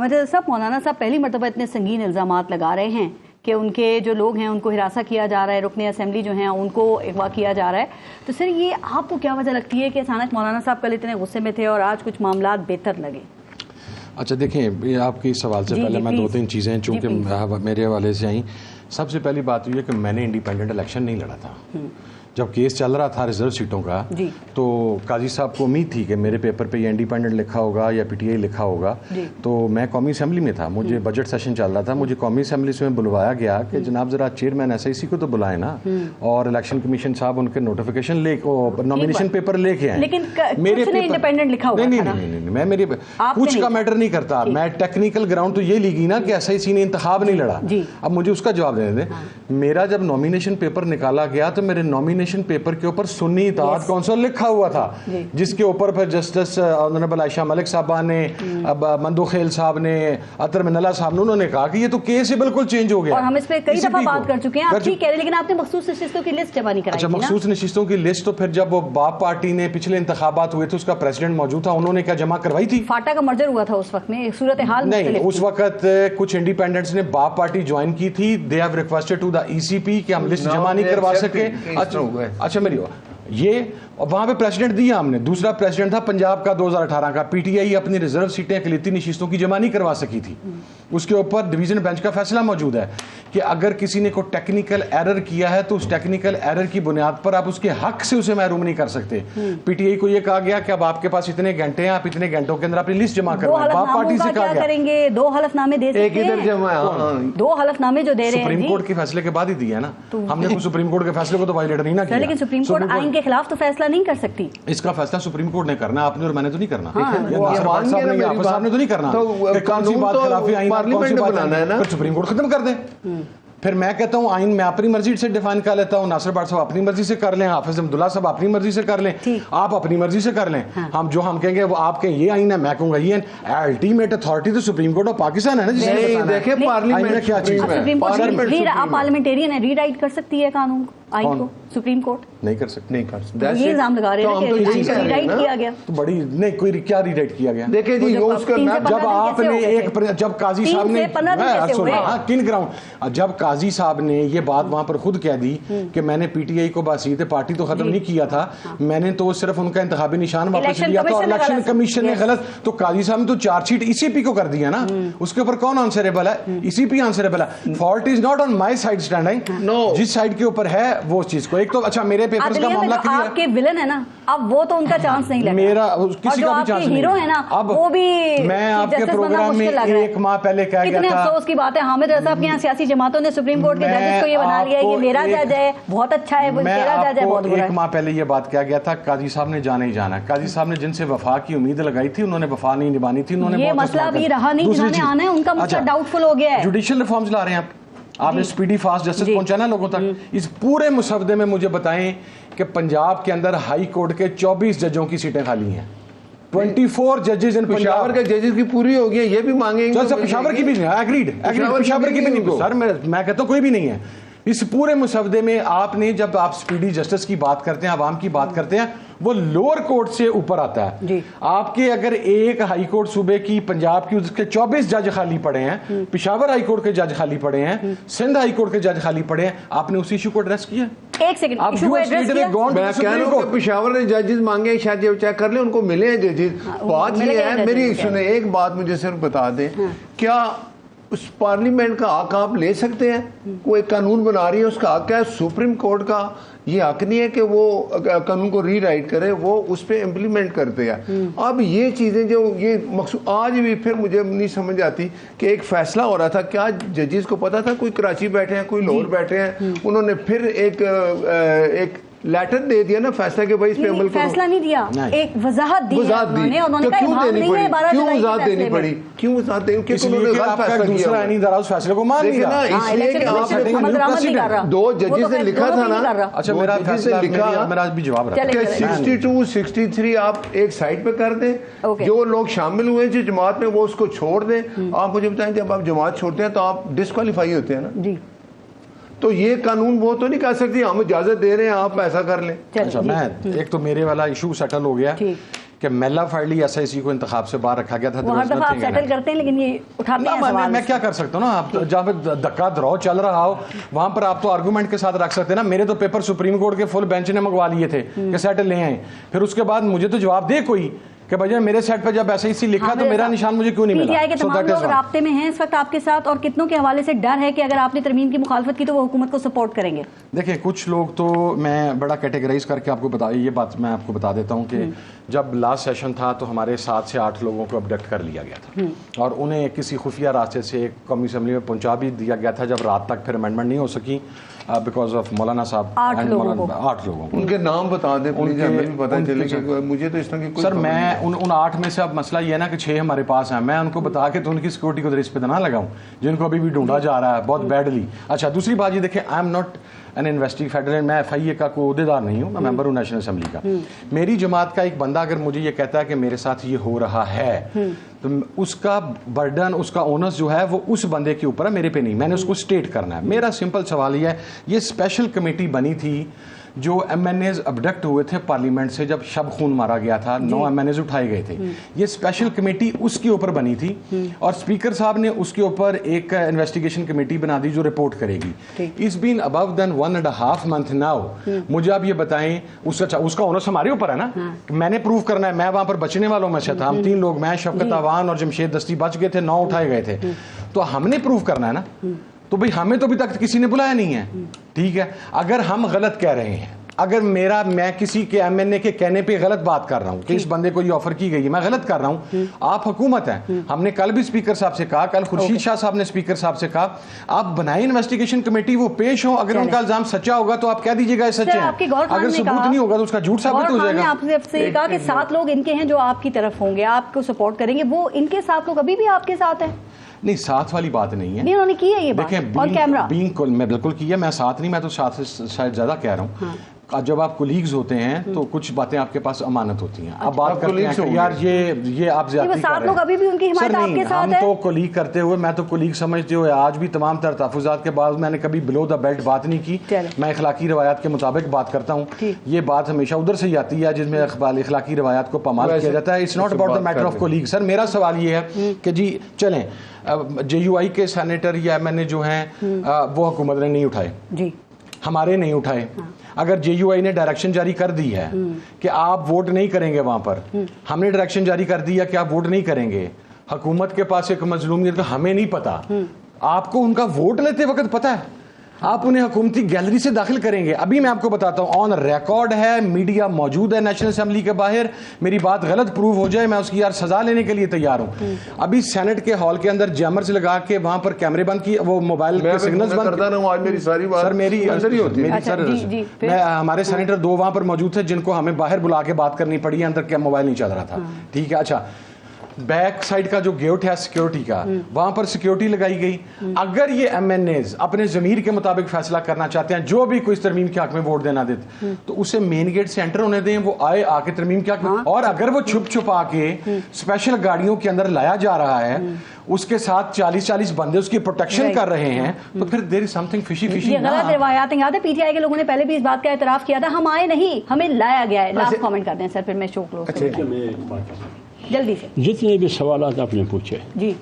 अमजद साहब, मौलाना साहब पहली मरतबा इतने संगीन इल्ज़ामात लगा रहे हैं कि उनके जो लोग हैं उनको हिरासा किया जा रहा है, रुकने असेंबली जो हैं उनको अगवा किया जा रहा है। तो सर ये आपको क्या वजह लगती है कि अचानक मौलाना साहब कल इतने गुस्से में थे और आज कुछ मामला बेहतर लगे? अच्छा देखें, ये आपके इस सवाल से पहले मैं 2-3 चीज़ें चूँकि मेरे हवाले से आई। सबसे पहली बात यह कि मैंने इंडिपेंडेंट इलेक्शन नहीं लड़ा था। जब केस चल रहा था रिजर्व सीटों का, तो काजी साहब को उम्मीद थी कि मेरे पेपर पे ये इंडिपेंडेंट लिखा होगा या पीटीआई लिखा होगा। तो मैं कौमी असेंबली में था, मुझे बजट सेशन चल रहा था, मुझे कौमी असेंबली से बुलवाया गया कि जनाब जरा चेयरमैन एसआईसी को तो बुलाए ना, और इलेक्शन कमीशन साहब उनके नोटिफिकेशन ले नॉमिनेशन पेपर लेके आए। लेकिन मेरे इंडिपेंडेंट लिखा हुआ नहीं, मैं मेरी कुछ का मैटर नहीं करता। मैं टेक्निकल ग्राउंड तो ये लीगी ना कि एसआईसी ने इंतखाब नहीं लड़ा। अब मुझे उसका जवाब देने दें। मेरा जब नॉमिनेशन पेपर निकाला गया तो मेरे नॉमिनेशन पेपर के ऊपर सुन्नी इत्तेहाद कौंसिल लिखा हुआ था, जिसके ऊपर फिर जस्टिस ऑनरेबल आयशा मलिक साहबा ने, अब मंदू खेल साहब ने, अतर मिनल्ला साहब ने, उन्होंने कहा कि ये तो केस ही बिल्कुल चेंज हो गया। और हम इस पे कई दफा बात कर चुके हैं, आप ठीक कह रहे हैं, लेकिन आपने मखसूस नशिस्तों की लिस्ट जमा नहीं कराई। अच्छा, मखसूस नशिस्तों की लिस्ट तो फिर जब वो बाप पार्टी ने पिछले इंतखाबात हुए थे उसका प्रेसिडेंट मौजूद था, उन्होंने क्या जमा करवाई थी? फाटा का मर्जर हुआ था उस वक्त में, सूरत हाल नहीं, उस वक्त कुछ इंडिपेंडेंट्स ने बाप पार्टी ज्वाइन की थी। They have requested to the ECP कि हम लिस्ट जमा नहीं करवा सके। अच्छा मेरी ये वहां पे प्रेसिडेंट दिया हमने। दूसरा प्रेसिडेंट था पंजाब का 2018 का। पीटीआई अपनी रिजर्व सीटें अकलियती नशिस्तों की जमा नहीं करवा सकी थी। उसके ऊपर डिवीजन बेंच का फैसला मौजूद है कि अगर किसी ने कोई टेक्निकल एरर किया है तो उस टेक्निकल एरर की बुनियाद पर आप उसके हक से उसे महरूम नहीं कर सकते। पीटीआई को यह कहा गया कि अब आपके पास इतने घंटे हैं, आप इतने घंटों के अंदर अपनी लिस्ट जमा करवाएं। बाप पार्टी से कहा गया 2 हलफनामे दे सकते हैं। 2 हलफनामे जो दे रहे हैं सुप्रीम कोर्ट के फैसले के बाद ही दिया ना। हमने तो सुप्रीम कोर्ट के फैसले को तो वायलेट नहीं ना किया। लेकिन सुप्रीम कोर्ट आइन के खिलाफ तो फैसला नहीं कर सकती। इसका फैसला सुप्रीम कोर्ट ने करना, आपने और मैंने तो नहीं करना। साहब ने तो नहीं करना। कौन सी बात खिलाफी आइन फिर सुप्रीम कोर्ट खत्म कर दे। फिर मैं कहता हूँ आइन मैं अपनी मर्जी से डिफाइन कर लेता हूँ, नासिर भट्ट साहब अपनी मर्जी से कर लें, हाफिज अब्दुल्ला साहब अपनी मर्जी से कर लें, आप अपनी मर्जी से कर लें। हम जो हम कहेंगे वो आप कहें ये आइन है, मैं कहूँगा ये अल्टीमेट अथॉरिटी तो सुप्रीम कोर्ट ऑफ पाकिस्तान है ना। देखिए पार्लियामेंट क्या चीज है, आप पार्लियामेंटरियन है, रीराइट कर सकती है कानून आइन को, सुप्रीम कोर्ट नहीं कर सकते। नहीं कर सकते, ये इल्जाम लगा रहे हैं कि रीराइट किया गया। तो बड़ी नहीं, कोई क्या रीराइट किया गया? देखिए जी, जब आपने एक जब काजी साहब ने किन ग्राउंड, जब काजी साहब ने ये बात वहां पर खुद कह दी कि मैंने पीटीआई को बासीत पार्टी तो खत्म नहीं किया था, मैंने तो सिर्फ उनका इंतखाबी निशान वापस लिया था और इलेक्शन कमीशन ने गलत, तो काजी साहब ने तो चार्जशीट ईसीपी को कर दिया ना। उसके ऊपर कौन आंसरेबल है? ईसीपी आंसरेबल है। Fault is not on my side standing, जिस साइड के ऊपर है वो चीज को। एक तो अच्छा मेरे पेपर्स का मामला क्लियर, आपके विलन है ना, अब वो तो उनका चांस नहीं लगेगा। मेरा किसी का भी चांस नहीं। हीरो है ना, अब वो भी मैं आपके प्रोग्राम में 1 माह पहले कह गया था। कितने अफसोस की बात है, हामिद रजा साहब के यहाँ सियासी जमातों ने सुप्रीम कोर्ट के जजेस को ये बना लिया है कि मेरा जज है बहुत अच्छा है, मेरा जज है बहुत बुरा है। 1 माह पहले ये बात कहा गया था, काजी साहब ने जाना ही जाना है। काजी साहब ने जिनसे वफा की उम्मीद लगाई थी उन्होंने वफा नहीं निभानी थी। उन्होंने ये मसला भी रहा नहीं, जिन्होंने आना है उनका मसला डाउटफुल हो गया है। जुडिशियल रिफॉर्म्स ला रहे हैं आपने स्पीडी फास्ट जस्टिस पहुंचाना लोगों तक। इस पूरे मुसवदे में मुझे बताएं कि पंजाब के अंदर हाई कोर्ट के 24 जजों की सीटें खाली हैं। 24 जजेस इन पेशावर के जजेस की पूरी हो गई, ये भी मांगेंगे। सर पेशावर की भी नहीं, एग्रीड पेशावर की भी नहीं। सर मैं कहता हूँ कोई भी नहीं है इस पूरे मुसवदे में। आपने जब आप स्पीडी जस्टिस की बात करते हैं, आवाम की बात करते हैं, वो लोअर कोर्ट से ऊपर आता है। आपके अगर एक हाई कोर्ट सूबे की पंजाब की उसके 24 जज खाली पड़े हैं, पेशावर हाई कोर्ट के जज खाली पड़े हैं, सिंध हाई कोर्ट के जज खाली पड़े हैं, आपने उस इशू को एड्रेस किया? एक सेकंड, इशू को एड्रेस किया? मैं कह रहा हूं कि पेशावर ने जजेस मांगे, शायद ये चेक कर ले, उनको मिले हैं जजेस। बात ये है, मेरी सुने एक बात मुझे सिर्फ बता दें, क्या उस पार्लियामेंट का हक आप ले सकते हैं? कोई कानून बना रही है, उसका हक है। सुप्रीम कोर्ट का ये हक नहीं है कि वो कानून को रीराइट करे, वो उस पर इम्प्लीमेंट करते हैं। अब ये चीज़ें जो ये मकसूद आज भी फिर मुझे नहीं समझ आती कि एक फैसला हो रहा था, क्या जजेस को पता था कोई कराची बैठे हैं, कोई लाहौर बैठे हैं, उन्होंने फिर एक लेटर दे दिया ना फैसला के भाई इस पे अमल करो। फैसला नहीं दिया, एक वजाहत दी उन्होंने, उन्होंने कहा क्यों देनी पड़ी, क्यों वजाहत देनी पड़ी, क्यों वजाहत देनी, क्योंकि उन्होंने गलत फैसला किया नहीं दरा उस फैसले को मान लिया ना, इसलिए कि आप 2 जजेस ने लिखा था ना। अच्छा मेरा फैसला लिखा, मेरा भी जवाब रखा कि 62 63 आप एक साइड पे कर दें, जो लोग शामिल हुए जो जमात में वो उसको छोड़ दें। आप मुझे बताएं जब आप जमात छोड़ते हैं तो आप डिस्क्वालीफाई होते हैं ना जी। तो ये कानून वो तो नहीं कह सकती हम इजाजत दे रहे हैं आप ऐसा कर लें। अच्छा मैं एक तो मेरे वाला इशू सेटल हो गया कि मेला फाइडली SIC को इंतखाब से बाहर रखा गया था। वो हर दफा आप सेटल करते हैं, लेकिन ये उठाते हैं सवाल। मैं क्या कर सकता हूँ ना, आप जहाँ पे धक्का धराव चल रहा हो वहां पर आप तो आर्गूमेंट के साथ रख सकते हैं ना। मेरे तो पेपर सुप्रीम कोर्ट के फुल बेंच ने मंगवा लिए थे कि सेट ले आए, फिर उसके बाद मुझे तो जवाब दे कोई कि भैया मेरे सेट पे जब SIC लिखा तो मेरा निशान मुझे क्यों नहीं मिला। पीटीआई के तमाम लोग राब्ते में हैं इस वक्त आपके साथ, और कितनों के हवाले से डर है कि अगर आपने तरमीम की मुखालफत की तो वो हुकूमत को सपोर्ट करेंगे? देखिए, कुछ लोग तो मैं बड़ा कैटेगराइज करके आपको बता, ये बात मैं आपको बता देता हूँ कि जब लास्ट सेशन था तो हमारे 7 से 8 लोगों को अबडक्ट कर लिया गया था और उन्हें किसी खुफिया रास्ते से कौमी असेंबली में पहुंचा भी दिया गया था जब रात तक फिर अमेंडमेंट नहीं हो सकी बिकॉज ऑफ मौलाना साहब। 8 लोगों को उनके नाम बता दें प्लीज, हमें भी पता चले कि मुझे तो इस तरह की कोई। सर मैं उन 8 में से, अब मसला ये है ना कि 6 हमारे पास हैं, मैं उनको बता के तो उनकी सिक्योरिटी को रिस्क पे ना लगाऊं जिनको अभी भी ढूंढा जा रहा है बहुत बैडली। अच्छा, दूसरी बात ये देखें, I am not an investigator, मैं FIA का कोई अहदेदार नहीं हूँ, मैं मेंबर हूँ नेशनल असेंबली का। मेरी जमात का एक बंदा अगर मुझे ये कहता है कि मेरे साथ ये हो रहा है तो उसका बर्डन, उसका ओनस जो है वो उस बंदे के ऊपर है, मेरे पे नहीं। मैंने उसको स्टेट करना है। मेरा सिंपल सवाल ये है, ये स्पेशल कमेटी बनी थी जो MNAs अबडक्ट हुए थे पार्लियामेंट से जब शब खून मारा गया था, 9 MNAs उठाए गए थे। ये स्पेशल कमेटी उसके ऊपर बनी थी और स्पीकर साहब ने उसके ऊपर एक इन्वेस्टिगेशन कमेटी बना दी जो रिपोर्ट करेगी। It's been above than 1.5 month now. मुझे आप ये बताएं, उसका ओनस हमारे ऊपर है ना, मैंने प्रूव करना है। मैं वहां पर बचने वालों में से था, हम 3 लोग, मैं, शफकत अवान और जमशेद दस्ती बच गए थे, 9 उठाए गए थे, तो हमने प्रूव करना है ना। तो भाई हमें तो अभी तक किसी ने बुलाया नहीं है, ठीक है। अगर हम गलत कह रहे हैं, अगर मैं किसी के MNA के कहने पे गलत बात कर रहा हूं कि इस बंदे को ये ऑफर की गई है, मैं गलत कर रहा हूं, आप हुकूमत हैं, हमने कल भी स्पीकर साहब से कहा, कल खुर्शीद शाह साहब ने स्पीकर साहब से कहा, आप बनाए इन्वेस्टिगेशन कमेटी, वो पेश हो, अगर उनका इल्जाम सच्चा होगा तो आप कह दीजिएगा सच्चे हैं, अगर सबूत नहीं होगा तो उसका झूठ साबित हो जाएगा। आपसे कहा कि 7 लोग इनके हैं जो आपकी तरफ होंगे, आपको सपोर्ट करेंगे, वो इनके 7 लोग अभी भी आपके साथ हैं? नहीं, साथ वाली बात नहीं है। नहीं, उन्होंने की है ये बात ऑन कैमरा। मैं बिल्कुल किया, मैं साथ नहीं, मैं तो साथ से शायद ज्यादा कह रहा हूँ। जब आप कोलीग्स होते हैं तो कुछ बातें आपके पास अमानत होती हैं। अब बात करते हैं कि यार ये आप ज्यादती कर रहे हैं। लोग अभी भी उनकी हिमायत आपके साथ है। हम तो कोलीग करते हुए, मैं तो कोलीग समझते हुए आज भी तमाम तर तहफ़्फ़ुज़ात के बाद मैंने कभी बिलो द बेल्ट बात नहीं की। मैं इखलाकी रवायात के मुताबिक बात करता हूँ। ये बात हमेशा उधर से ही आती है जिसमें इखलाकी रवायात को पामाल किया जाता है। It's not about the matter of colleague. Sir मेरा सवाल ये है कि जी चलें, JUI के सेनेटर या MNA जो हैं वो हुकूमत ने नहीं उठाए जी, हमारे नहीं उठाए। अगर JUI ने डायरेक्शन जारी कर दी है कि आप वोट नहीं करेंगे वहां पर, हमने डायरेक्शन जारी कर दिया कि आप वोट नहीं करेंगे, हुकूमत के पास एक मजलूमियत का हमें नहीं पता, आपको उनका वोट लेते वक्त पता है, आप उन्हें हुकूमती गैलरी से दाखिल करेंगे। अभी मैं आपको बताता हूं, ऑन रिकॉर्ड है, मीडिया मौजूद है नेशनल असेंबली के बाहर, मेरी बात गलत प्रूव हो जाए मैं उसकी यार सजा लेने के लिए तैयार हूं। अभी सेनेट के हॉल के अंदर जैमर्स लगा के वहां पर कैमरे बंद किए, वो मोबाइल के सिग्नल्स बंद करता रहा हूं। आज मेरी सारी बात सर मेरी अंदर ही होती है। सर मैं हमारे सेनेटर 2 वहां पर मौजूद थे जिनको हमें बाहर बुला के बात करनी पड़ी, अंदर क्या मोबाइल नहीं चल रहा था, ठीक है। अच्छा, बैक साइड का जो गेट है सिक्योरिटी का, वहां पर सिक्योरिटी लगाई गई। अगर ये MNAs अपने जमीर के मुताबिक फैसला करना चाहते हैं, जो भी कोई इस तरमीम के हक में वोट देना देते, तो उसे मेन गेट से एंटर होने दें, वो आए आके तरमीम के हक में। और अगर वो छुप छुपा के स्पेशल गाड़ियों के अंदर लाया जा रहा है, उसके साथ 40-40 बंदे उसकी प्रोटेक्शन कर रहे हैं, तो फिर देयर इज समथिंग फिशी। ये गलत रिवायात याद है, PTI के लोगों ने पहले भी इस बात का एतराफ किया था, हम आए नहीं, हमें लाया गया है। लास्ट कमेंट कर दें सर, फिर मैं शो क्लोज जल्दी से। जितने भी सवाल आपने पूछे जी,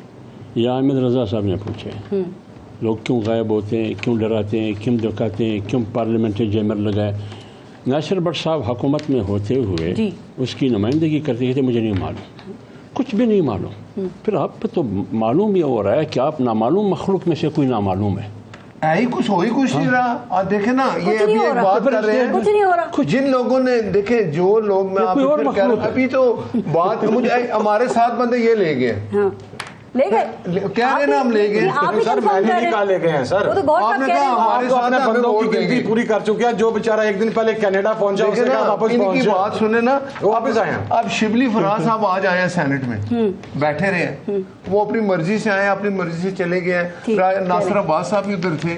या अहमद रजा साहब ने पूछे, लोग क्यों गायब होते हैं, क्यों डराते हैं, क्यों धकाते हैं, क्यों पार्लियामेंट्री जैमर लगाए, नासिर भट्ट साहब हुकूमत में होते हुए उसकी नुमाइंदगी करते थे, मुझे नहीं मालूम, कुछ भी नहीं मालूम। फिर आप तो मालूम ये हो रहा है कि आप नामालूम मखलूक में से कोई नामालूम है। कुछ हो ही कुछ नहीं रहा। और देखे ना, ये अभी एक बात कर रहे हैं, कुछ नहीं हो रहा। जिन लोगों ने देखे, जो लोग मैं आप अभी तो बात मुझे हमारे साथ बंदे ये ले गए, ले गए क्या रहे ना, हम ले गए सर, मैंने नहीं कहा ले गए हैं सर, आपने कहा हमारे साथ अपने बंदों की गिनती पूरी कर चुके हैं। जो बेचारा एक दिन पहले कनाडा पहुंचा, उसने कहा वापस पहुंच जाए, बात सुने ना, वो वापस आए हैं। अब शिबली फराज साहब आज आए हैं सेनेट में, बैठे रहे, वो अपनी मर्जी से आए, अपनी मर्जी से चले गए। नासिर अब्बास साहब भी उधर थे,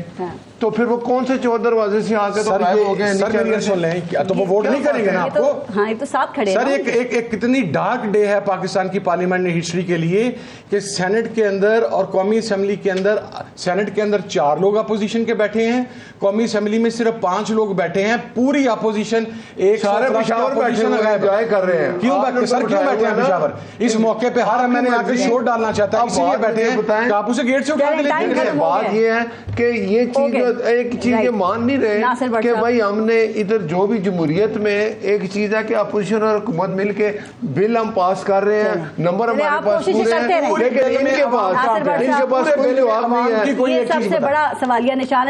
तो फिर वो कौन से चौथ दरवाजे से आके तो गायब हो गए? सर मेरी सुन लें, तो वो वोट नहीं करेंगे ना आपको? हाँ, ये तो साथ खड़े सर एक कितनी डार्क डे है पाकिस्तान की पार्लियामेंट ने हिस्ट्री के लिए कि सेनेट के अंदर और कौमी असेंबली के अंदर, सेनेट के अंदर 4 लोग अपोजिशन के बैठे हैं, कौमी असेंबली में सिर्फ 5 लोग बैठे हैं, पूरी अपोजिशन एक सारे पेशावर बैठे एंजॉय कर रहे हैं। क्यों बैठे सर, क्यों बैठे हैं पेशावर? इस मौके पे हर मैंने आके शोर डालना चाहता है, इसीलिए बैठे हैं। आप उसे गेट से उठा के लेते हैं। बात ये है कि ये चीज एक चीज ये मान नहीं रहे कि भाई हमने इधर जो भी जमहूरियत में एक चीज है कि अपोजिशन और हुकूमत मिलके बिल हम पास कर रहे हैं, नंबर हमारे पास पूरे हैं, लेकिन इनके पास कोई जवाब नहीं है। ये सबसे बड़ा सवालिया निशान है।